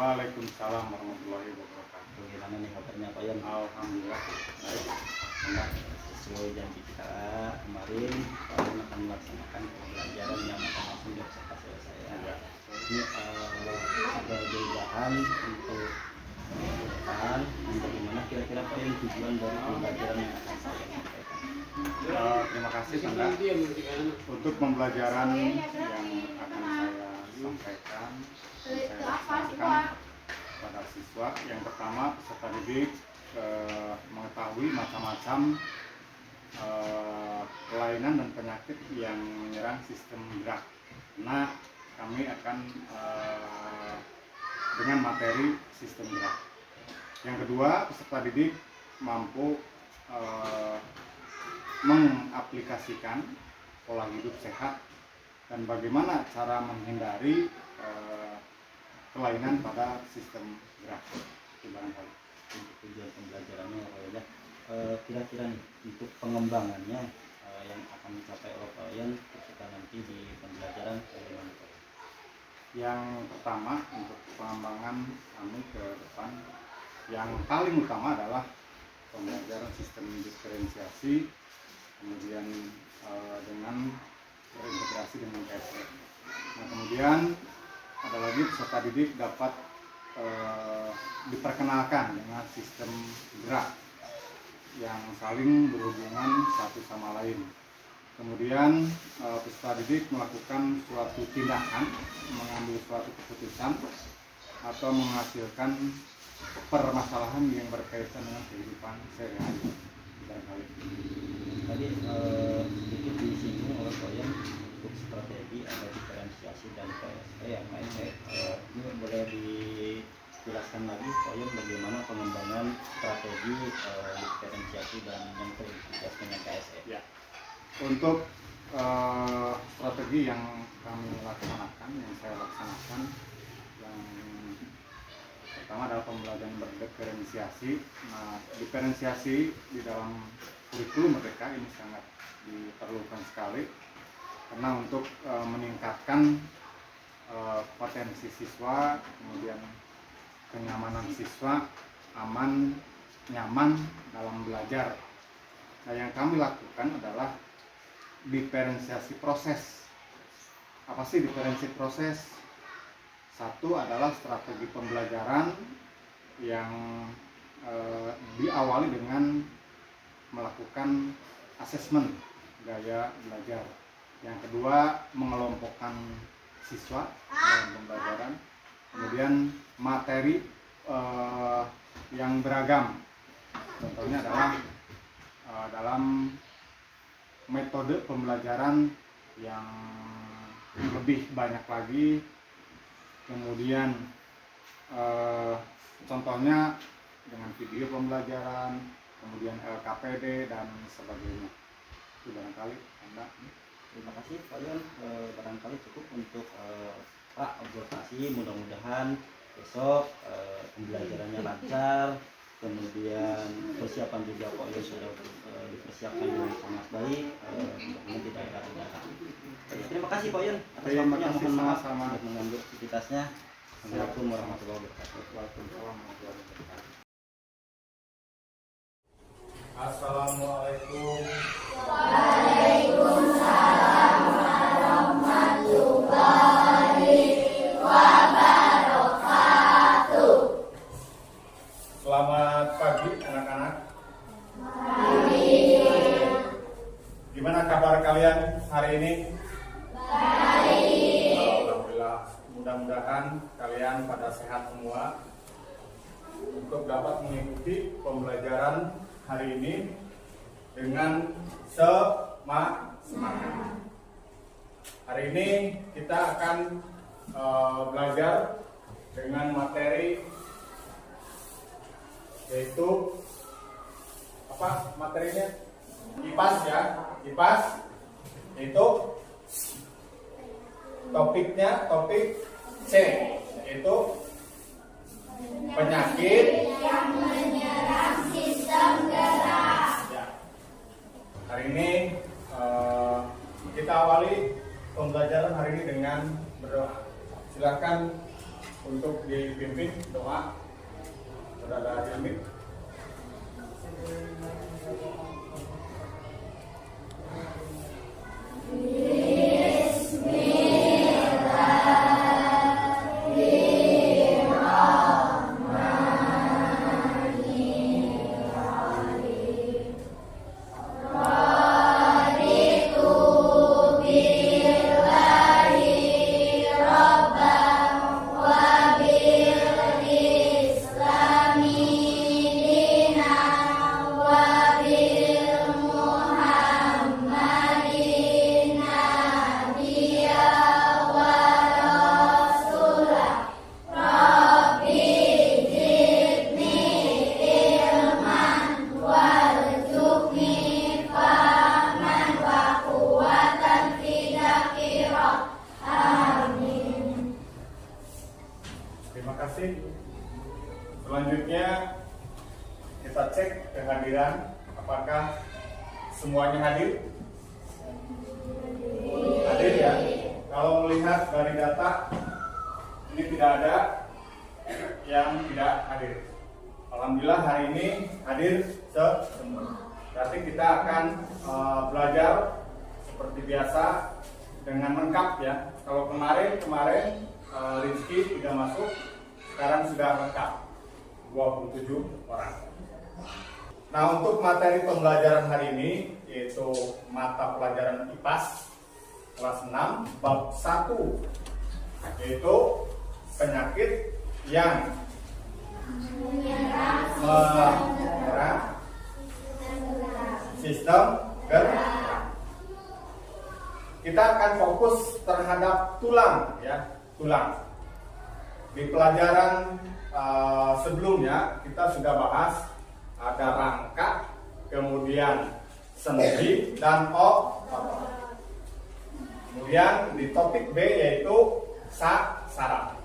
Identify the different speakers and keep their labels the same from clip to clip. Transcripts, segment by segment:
Speaker 1: Waalaikumsalam warahmatullahi wabarakatuh.
Speaker 2: Bagaimana nih kabarnya Pak Yan?
Speaker 1: Alhamdulillah baik.
Speaker 2: Nah, sesuai janji kita kemarin, Pak Yan akan melaksanakan pembelajaran yang akan langsung diobservasi oleh saya.
Speaker 1: Ya.
Speaker 2: Ini sebagai bahan untuk depan, bagaimana kira-kira Pak Yan tujuan dari pembelajaran yang akan saya sampaikan?
Speaker 1: Terima kasih Anda untuk pembelajaran yang akan saya sampaikan. Saya laksanakan pada siswa. Yang pertama, peserta didik mengetahui macam-macam kelainan dan penyakit yang menyerang sistem gerak. Nah, kami akan dengan materi sistem gerak. Yang kedua, peserta didik mampu mengaplikasikan pola hidup sehat dan bagaimana cara menghindari kelainan pada sistem gerak. Itu barangkali
Speaker 2: Untuk tujuan pembelajarannya Pak Yan, kira-kira nih untuk pengembangannya yang akan dicapai oleh Pak Yan ketika nanti di pembelajaran bagaimana Pak Yan?
Speaker 1: yang pertama untuk pengembangan kami ke depan, yang paling utama adalah pembelajaran sistem diferensiasi, kemudian dengan terintegrasi dengan KSE. Nah, kemudian ada lagi peserta didik dapat diperkenalkan dengan sistem gerak yang saling berhubungan satu sama lain. Kemudian peserta didik melakukan suatu tindakan, mengambil suatu keputusan atau menghasilkan permasalahan yang berkaitan dengan kehidupan sehari-hari. Barangkali
Speaker 2: Tadi sedikit disinggung oleh Pak Yan untuk strategi ada diferensiasi dan KSE yang lain. Ini boleh dijelaskan lagi Pak Yan bagaimana pengembangan strategi diferensiasi dan yang terintegrasi dengan KSE?
Speaker 1: ya. Untuk strategi yang kami laksanakan, yang saya laksanakan, yang pertama adalah pembelajaran berdiferensiasi. Nah, diferensiasi di dalam kurikulum Merdeka ini sangat diperlukan sekali karena untuk meningkatkan potensi siswa, kemudian kenyamanan siswa, aman, nyaman dalam belajar. Nah, yang kami lakukan adalah diferensiasi proses. Apa sih diferensiasi proses? Satu adalah strategi pembelajaran yang diawali dengan melakukan asesmen gaya belajar. Yang kedua, mengelompokkan siswa dalam pembelajaran. Kemudian materi yang beragam. Contohnya adalah dalam metode pembelajaran yang lebih banyak lagi. Kemudian contohnya dengan video pembelajaran, kemudian LKPD dan sebagainya. Itu barangkali Anda.
Speaker 2: Terima kasih Pak Yan, barangkali cukup untuk Pak observasi. Mudah-mudahan besok pembelajarannya lancar, kemudian persiapan juga Pak Yan sudah dipersiapkan dengan sangat baik, mudah-mudahan tidak ada kendala. Terima kasih Pak Yan atas waktunya, mohon maaf untuk mengganggu aktivitasnya. Assalamualaikum warahmatullahi wabarakatuh.
Speaker 1: Waalaikumsalam warahmatullahi wabarakatuh. Assalamualaikum.
Speaker 3: Waalaikumsalam warahmatullahi wabarakatuh.
Speaker 1: Selamat pagi anak-anak. Gimana kabar kalian hari ini? Baik. Alhamdulillah. Mudah-mudahan kalian pada sehat semua untuk dapat mengikuti pembelajaran hari ini dengan semangat. Hari ini kita akan belajar dengan materi yaitu apa materinya? IPAS ya, IPAS itu topiknya topik C, yaitu penyakit
Speaker 3: Yang menyerang sistem gerak.
Speaker 1: ya. Hari ini kita awali pembelajaran hari ini dengan berdoa. Silakan untuk dipimpin kita cek kehadiran, apakah semuanya hadir? Hadir ya. Kalau melihat dari data, ini tidak ada yang tidak hadir. Alhamdulillah hari ini hadir semua. Berarti kita akan belajar seperti biasa dengan lengkap ya. Kalau kemarin Rizky tidak masuk, sekarang sudah lengkap 27 orang. Nah, untuk materi pembelajaran hari ini yaitu mata pelajaran IPAS kelas 6 bab 1, yaitu penyakit yang menyerang sistem gerak. Kita akan fokus terhadap tulang ya, tulang. Di pelajaran sebelumnya kita sudah bahas ada rangka, kemudian sendi dan otot. Kemudian di topik B yaitu saraf.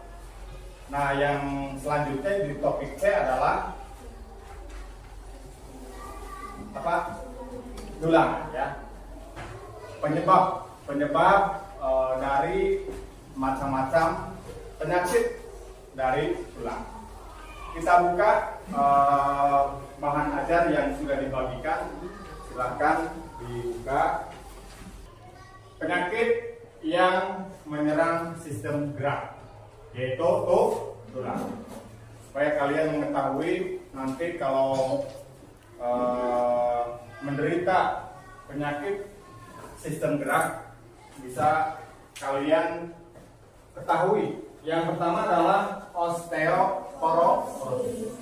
Speaker 1: Nah, yang selanjutnya di topik C adalah apa? Tulang ya. Penyebab dari macam-macam penyakit dari tulang. Kita buka bahan ajar yang sudah dibagikan. Silahkan dibuka. Penyakit yang menyerang sistem gerak, yaitu tulang. Supaya kalian mengetahui nanti kalau menderita penyakit sistem gerak, bisa kalian ketahui. Yang pertama adalah osteoporosis.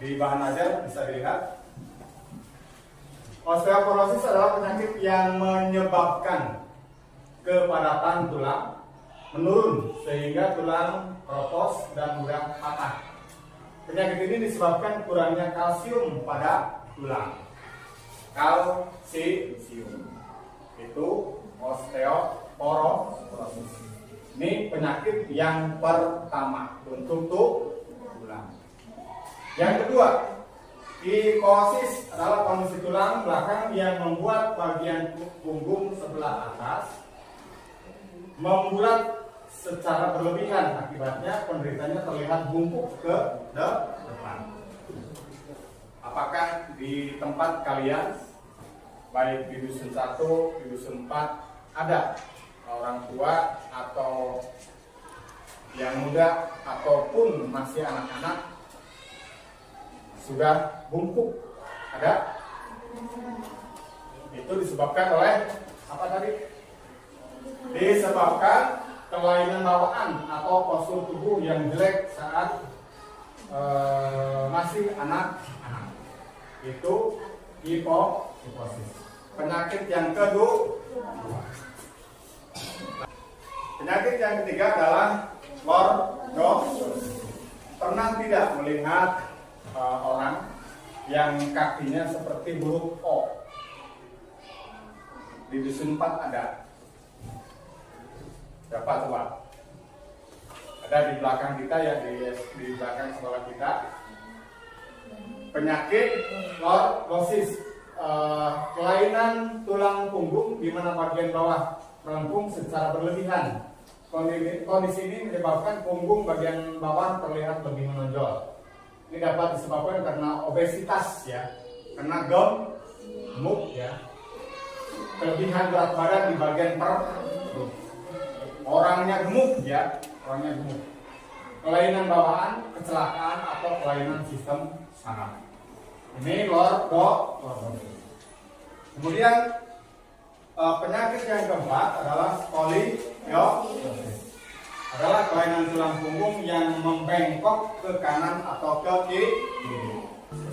Speaker 1: Di bahan ajar bisa dilihat. Osteoporosis adalah penyakit yang menyebabkan kepadatan tulang menurun sehingga tulang ropos dan mudah patah. Penyakit ini disebabkan kurangnya kalsium pada tulang. Kalsium itu osteoporosis. Ini penyakit yang pertama untuk tulang. Yang kedua, kikosis adalah kondisi tulang belakang yang membuat bagian punggung sebelah atas membulat secara berlebihan. Akibatnya penderitanya terlihat bungkuk ke depan. Apakah di tempat kalian, baik di dusun 1, di dusun 4, ada orang tua atau yang muda ataupun masih anak-anak sudah bungkuk? Ada? Itu disebabkan oleh apa tadi? Disebabkan kelainan bawaan atau postur tubuh yang jelek saat masih anak-anak. Itu kikosis. Penyakit yang kedua. Penyakit yang ketiga adalah lordosis. Pernah tidak melihat orang yang kakinya seperti huruf O? Di dusun 4 ada. Dapat coba. Ada di belakang kita ya, di belakang sekolah kita. Penyakit lordosis, kelainan tulang punggung di mana bagian bawah melengkung secara berlebihan. Kondisi ini menyebabkan punggung bagian bawah terlihat lebih menonjol. Ini dapat disebabkan karena obesitas ya, karena gemuk ya, kelebihan berat badan di bagian perut. Orangnya gemuk ya, orangnya gemuk. Kelainan bawaan, kecelakaan atau kelainan sistem saraf. Ini lordosis. Kemudian penyakit yang keempat adalah skoliosis. Adalah kelainan tulang punggung yang membengkok ke kanan atau ke kiri.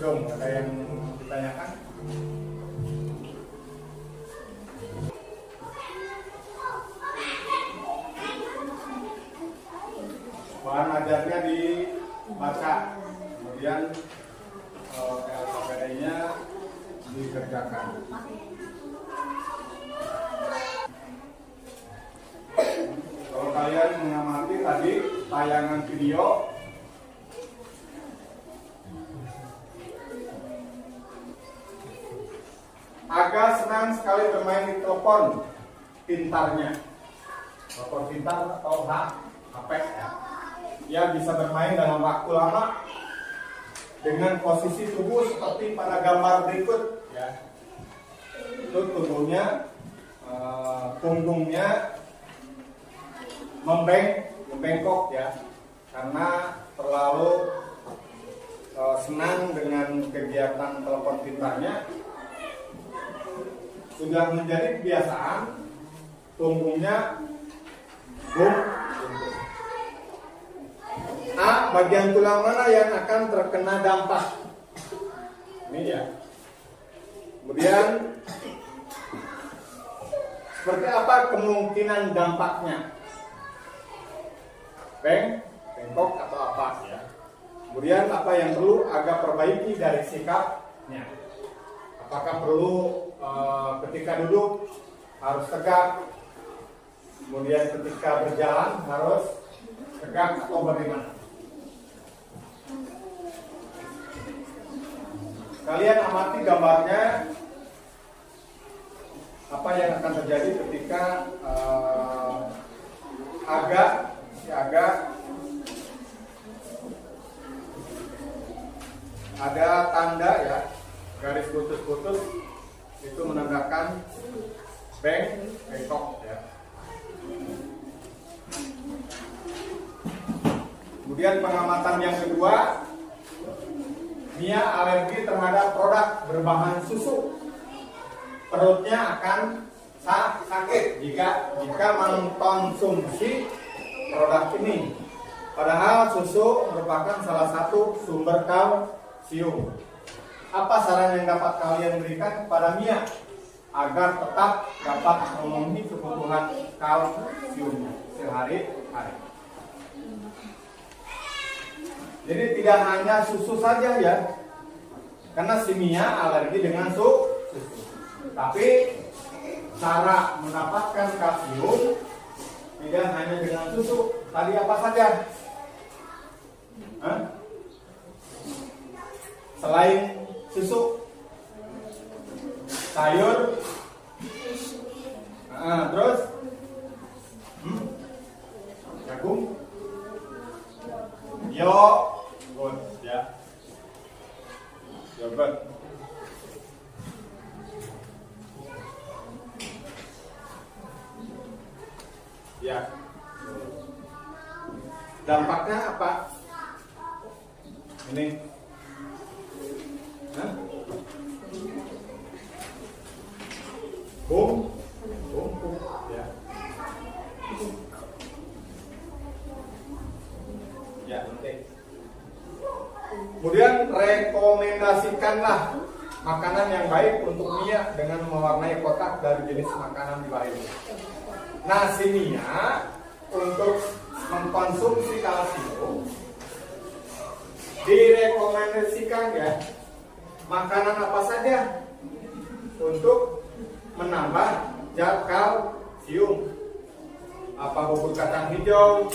Speaker 1: Jom, ada yang ditanyakan? Bahan ajarnya dibaca, kemudian LKPD-nya dikerjakan. Kalau kalian mengamati tadi tayangan video, Aga senang sekali bermain di telepon pintarnya. Telepon pintar atau HP ya. Ia bisa bermain dalam waktu lama dengan posisi tubuh seperti pada gambar berikut ya. Itu tubuhnya, punggungnya membengkok ya, karena terlalu senang dengan kegiatan telepon pintarnya. Sudah menjadi kebiasaan, punggungnya bungkuk. A. Bagian tulang mana yang akan terkena dampak? Ini ya. Kemudian seperti apa kemungkinan dampaknya? Bengkok atau apa ya? Kemudian apa yang perlu agak perbaiki dari sikapnya? Apakah perlu ketika duduk harus tegak? Kemudian ketika berjalan harus tegak atau bagaimana? Kalian amati gambarnya, apa yang akan terjadi ketika ada tanda ya, garis putus-putus itu menandakan bengkok ya. Kemudian pengamatan yang kedua, Mia alergi terhadap produk berbahan susu. Perutnya akan sakit jika mengkonsumsi produk ini. Padahal susu merupakan salah satu sumber kalsium. Apa saran yang dapat kalian berikan kepada Mia agar tetap dapat memenuhi kebutuhan kalsiumnya sehari-hari? Jadi tidak hanya susu saja ya, karena si Mia alergi dengan susu. Tapi cara mendapatkan kalsium tidak hanya dengan susu. Tadi apa saja? Selain susu, sayur, terus jagung, yogurt ya, yogurt. Ya. Dampaknya apa? Ini. Bungkuk ya. Ya, oke. Kemudian rekomendasikanlah makanan yang baik untuk Mia dengan mewarnai kotak dari jenis makanan di bawah ini. Nah, si Mia untuk mengkonsumsi kalsium direkomendasikan ya makanan apa saja untuk menambah zat kalsium. Apa bubur kacang hijau,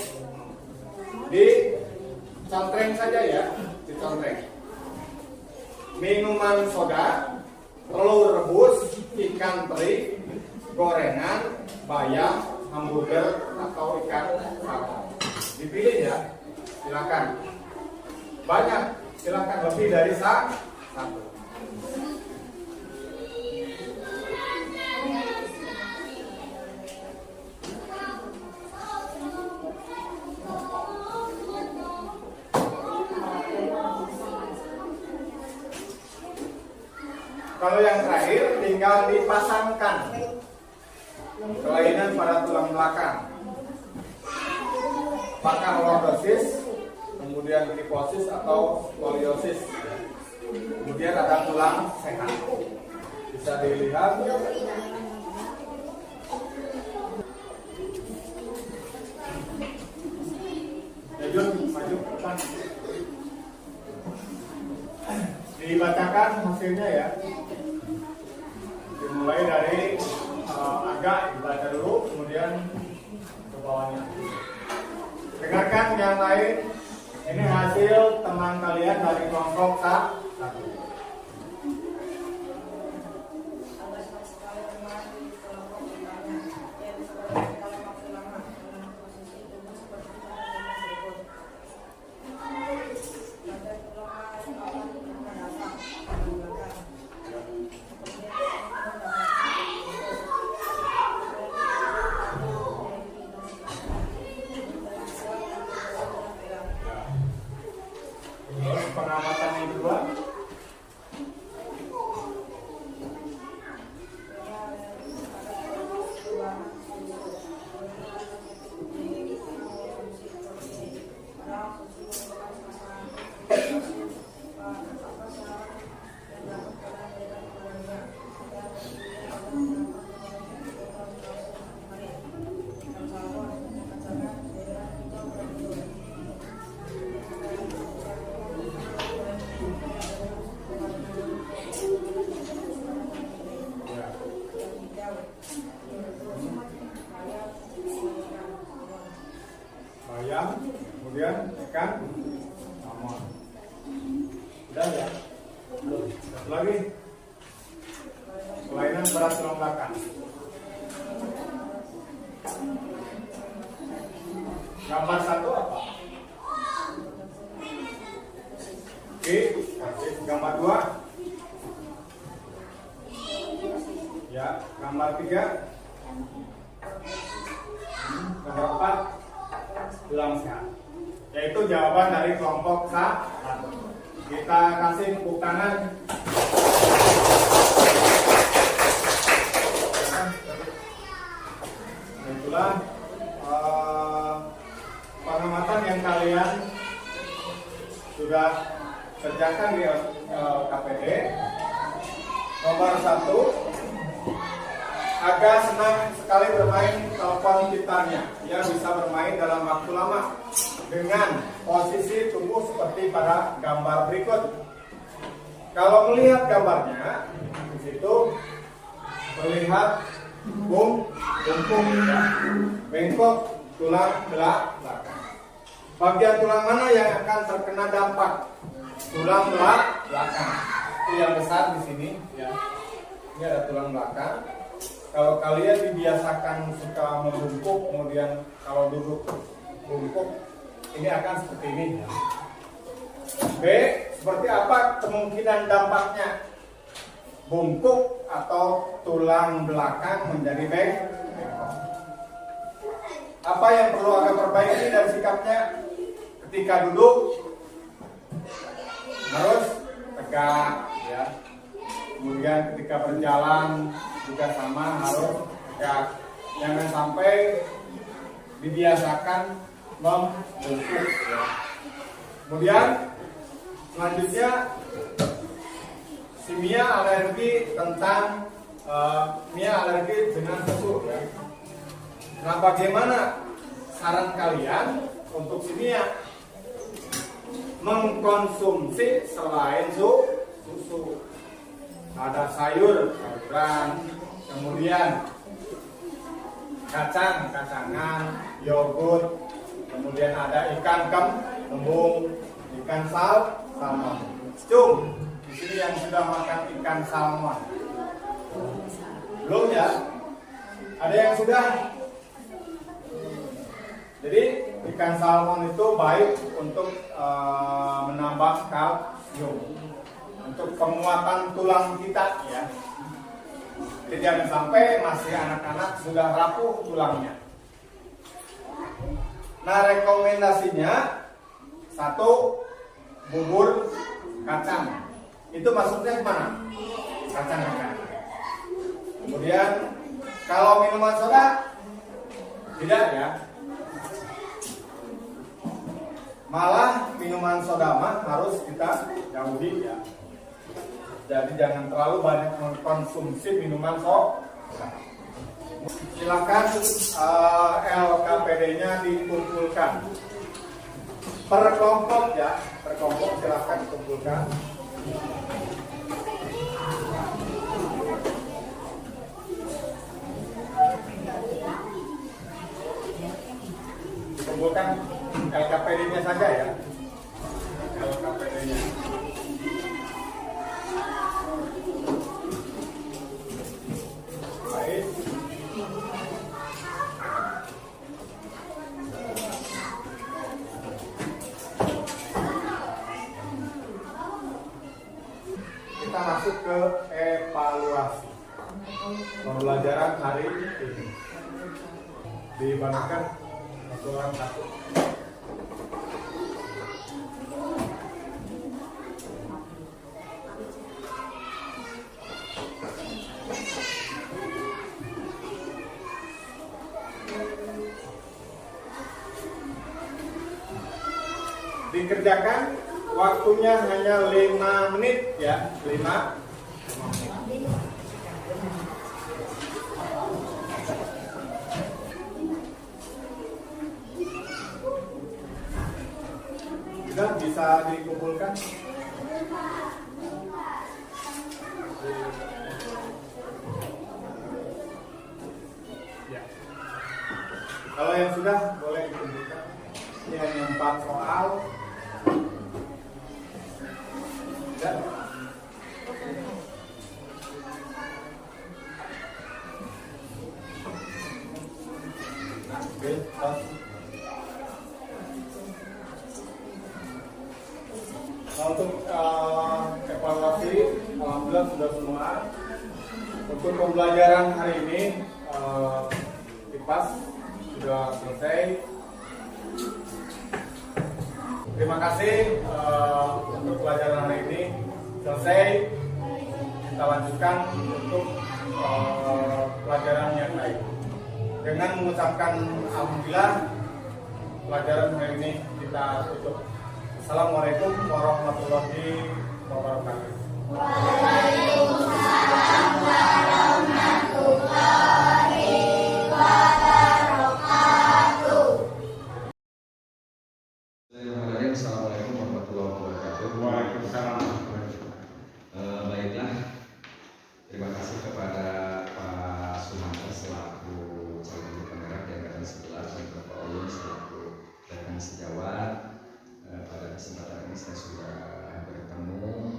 Speaker 1: dicontreng saja ya, dicontreng. Minuman soda, telur rebus, ikan teri, gorengan, bayam, hamburger atau ikan bakar. Dipilih ya, silakan. Banyak, silakan lebih dari satu. Kalau yang terakhir tinggal dipasangkan kelainan pada tulang belakang. Apakah lordosis, kemudian kifosis atau skoliosis. Kemudian ada tulang sehat. Bisa dilihat. Jun, maju ke depan. Dibacakan hasilnya ya. Dimulai dari agak dibaca dulu, kemudian ke bawahnya. Dengarkan yang lain. Ini hasil teman kalian dari kelompok 1. kelainan berat tulang belakang. Gambar 1 apa? Oke, gambar 2. Ya, gambar 3. Gambar 4. Tulang sehat. Yaitu jawaban dari kelompok 1. Kita kasih tepuk tangan. Dan itulah pengamatan yang kalian sudah kerjakan di KPD. Nomor 1, agak senang sekali bermain telepon pintarnya. Ia bisa bermain dalam waktu lama dengan posisi tubuh seperti pada gambar berikut. Kalau melihat gambarnya, di situ melihat bungkung, ya, bengkok tulang belakang. Bagian tulang mana yang akan terkena dampak? Tulang belakang. Itu yang besar di sini, ya. Ini ada tulang belakang. Kalau kalian dibiasakan suka membungkuk, kemudian kalau duduk bungkuk, ini akan seperti ini. B, seperti apa kemungkinan dampaknya? Bungkuk atau tulang belakang menjadi bengkok. Apa yang perlu agak perbaiki dari sikapnya? Ketika duduk harus tegak, ya. Kemudian ketika berjalan juga sama, harus tegak. Jangan sampai dibiasakan membungkuk, ya. Kemudian selanjutnya Mia alergi tentang Mia alergi dengan susu, ya. Nah, bagaimana saran kalian untuk si Mia mengkonsumsi selain susu? Ada sayuran, kemudian kacangan, yogurt, kemudian ada ikan kembung, ikan salmon. Cung, di sini yang sudah makan ikan salmon. Belum, ya? Ada yang sudah? Jadi ikan salmon itu baik untuk menambah kalsium, untuk penguatan tulang kita, ya. Jadi jangan sampai masih anak-anak sudah rapuh tulangnya. Nah, rekomendasinya 1, bubur kacang. Itu maksudnya kemana? Kacang. Kemudian kalau minuman soda tidak, ya. Malah minuman soda mah harus kita jauhi, ya. Jadi jangan terlalu banyak mengkonsumsi minuman soda. Silakan LKPD-nya dikumpulkan per kelompok, ya. Per kelompok silakan dikumpulkan. Dikumpulkan LKPD-nya saja, ya. LKPD-nya. Baik. Kita masuk ke evaluasi pembelajaran hari ini. Dibandingkan satu orang satu. Dikerjakan, waktunya hanya 5 menit, ya. 5 menit. Sudah bisa dikumpulkan. Ya. Kalau yang sudah boleh dikumpulkan. Ini hanya 4 soal. Ya. Oke, pas. Nah, untuk evaluasi, alhamdulillah sudah semua. Untuk pembelajaran hari ini, IPAS sudah selesai. Terima kasih untuk pelajaran hari ini selesai. Kita lanjutkan untuk pelajaran yang lain. Dengan mengucapkan alhamdulillah, pelajaran hari ini kita tutup. Assalamualaikum warahmatullahi wabarakatuh.
Speaker 3: Waalaikumsalam warahmatullahi wabarakatuh.
Speaker 4: Assalamualaikum warahmatullahi wabarakatuh.
Speaker 1: Waalaikumsalam.
Speaker 4: Baiklah, terima kasih kepada Pak Sumanto selaku calon penggerak di angkatan 11 dan Bapak Oyun selaku rekan sejawat. Pada kesempatan ini saya sudah bertemu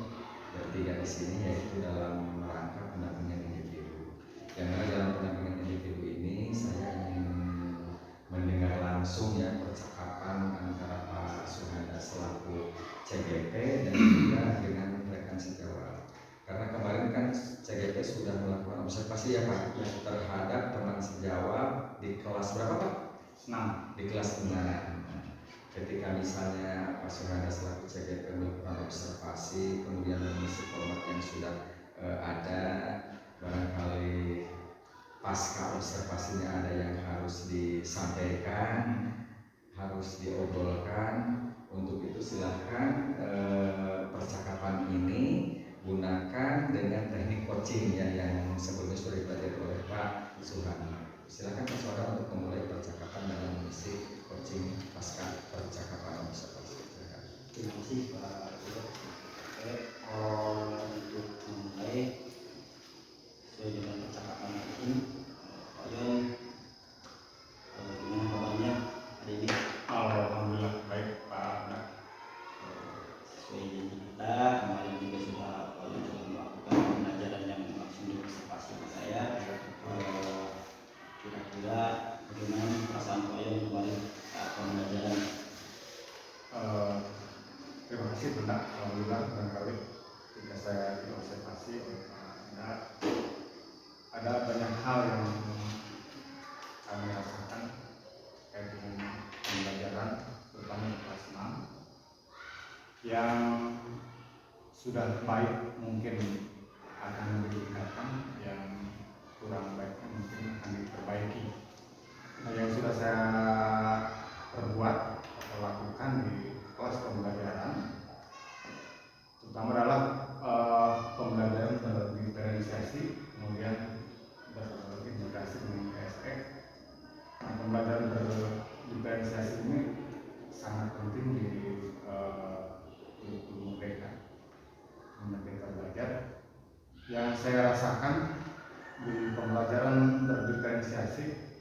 Speaker 4: bertiga di sini, yaitu dalam rangka pendampingan individu. Yang mana dalam pendampingan individu ini saya ingin mendengar langsung ya percakapan antara Pak Suhanda selaku CGP dan juga dengan rekan sejawat. Karena kemarin kan CGP sudah melakukan observasi ya Pak terhadap teman sejawat di kelas berapa Pak? 6. Di kelas 6. Ketika misalnya Pak Suhanda selaku CGP melakukan observasi, kemudian mengisi format yang sudah ada, barangkali pasca observasinya ada yang harus disampaikan, harus diobrolkan. Untuk itu silahkan percakapan ini gunakan dengan teknik coaching ya, yang sebelumnya sudah dipelajari oleh Pak Suhanda. Silahkan Pak Suhanda untuk memulai percakapan dalam mengisi coaching pasca percakapan observasi.
Speaker 2: Terima kasih Pak Gubernur. Oke, untuk memulai sesuai dengan percakapan ini, Pak Yon, gimana kabarnya hari ini?
Speaker 1: Alhamdulillah baik Pak.
Speaker 2: Sesuai janji kita kemarin juga sudah Pak Yon sudah melakukan pembelajaran yang langsung diobservasi ke saya. Kira-kira bagaimana perasaan Pak Yon kemarin saat pembelajaran?
Speaker 1: Terima kasih Bunda. Alhamdulillah barangkali ketika saya diobservasi oleh Pak Anda, ada banyak hal yang kami rasakan terkait dengan pembelajaran, terutama di kelas 6 yang sudah baik mungkin akan ditingkatkan, yang kurang baiknya mungkin akan diperbaiki. Nah, yang sudah saya perbuat atau lakukan di kelas pembelajaran terutama adalah pembelajaran berdiferensiasi, kemudian berintegrasi dengan PSE. Nah, pembelajaran berdiferensiasi ini sangat penting di guru mereka belajar. Yang saya rasakan di pembelajaran berdiferensiasi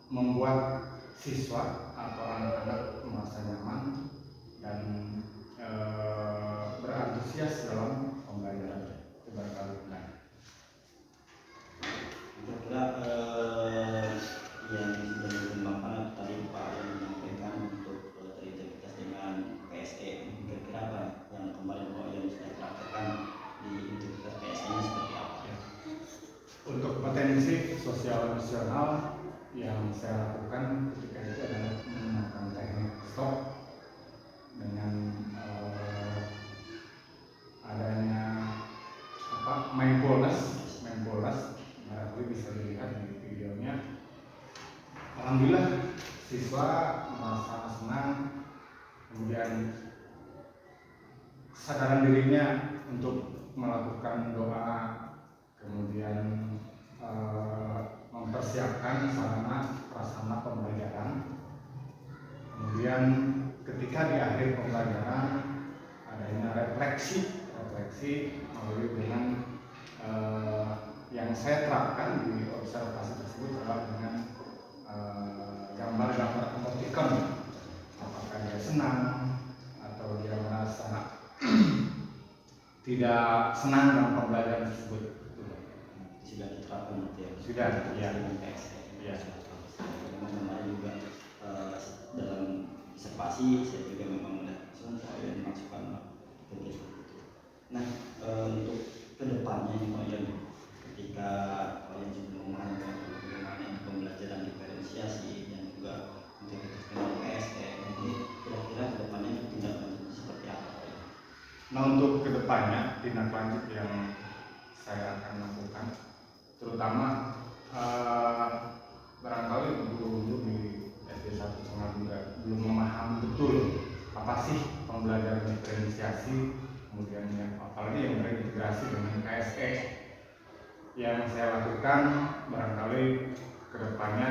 Speaker 1: membuat siswa atau anak-anak merasa nyaman dan berantusias dalam pembelajaran. Itu barangkali benar.
Speaker 2: Kira-kira yang sudah dikembangkan tadi Pak yang menyampaikan untuk terintegritas dengan PSE, kira-kira apa yang kemarin Pak yang sudah praktekkan di integritas PSE-nya seperti apa?
Speaker 1: Ya. Untuk kompetensi sosial emosional yang saya lakukan ketika itu adalah menggunakan teknik stop dengan adanya mindfulness, barangkali bisa dilihat di videonya. Alhamdulillah siswa merasa senang, kemudian kesadaran dirinya untuk melakukan doa, kemudian mempersiapkan sarana prasarana pembelajaran. Kemudian ketika di akhir pembelajaran adanya refleksi melalui dengan yang saya terapkan di observasi tersebut adalah dengan gambar-gambar emoticon, apakah dia senang atau dia merasa tidak senang dalam pembelajaran tersebut.
Speaker 2: Sudah diterapkan ya?
Speaker 1: Sudah, ya.
Speaker 2: Dengan PSE.
Speaker 1: Ya.
Speaker 2: Memang kemarin juga dalam observasi saya juga memang melihat langsung saya masukkan kegiatan itu. Nah, untuk kedepannya nih Pak Yon, ketika Pak Yon juga memahami bagaimana pembelajaran diferensiasi dan juga untuk itu KSE, ini kira-kira kedepannya tindak lanjut seperti apa Pak Yon?
Speaker 1: Nah, untuk kedepannya tindak lanjut yang saya akan lakukan, terutama barangkali guru-guru di SD 1 juga belum memahami betul apa sih pembelajaran diferensiasi, kemudian yang apalagi yang terintegrasi dengan KSE. Yang saya lakukan barangkali kedepannya,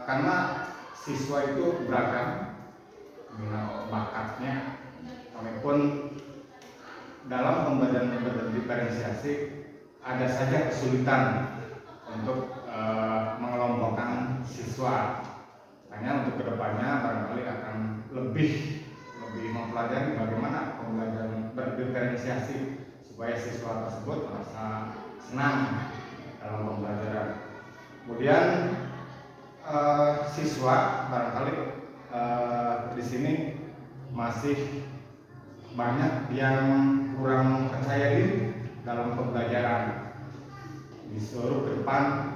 Speaker 1: karena siswa itu beragam minat bakatnya, kami pun dalam pembelajaran diferensiasi ada saja kesulitan untuk mengelompokkan siswa. Hanya untuk kedepannya barangkali akan lebih mempelajari bagaimana pembelajaran berdiferensiasi supaya siswa tersebut merasa senang dalam pembelajaran. Kemudian siswa barangkali di sini masih banyak yang kurang percaya diri dalam pembelajaran. Disuruh ke depan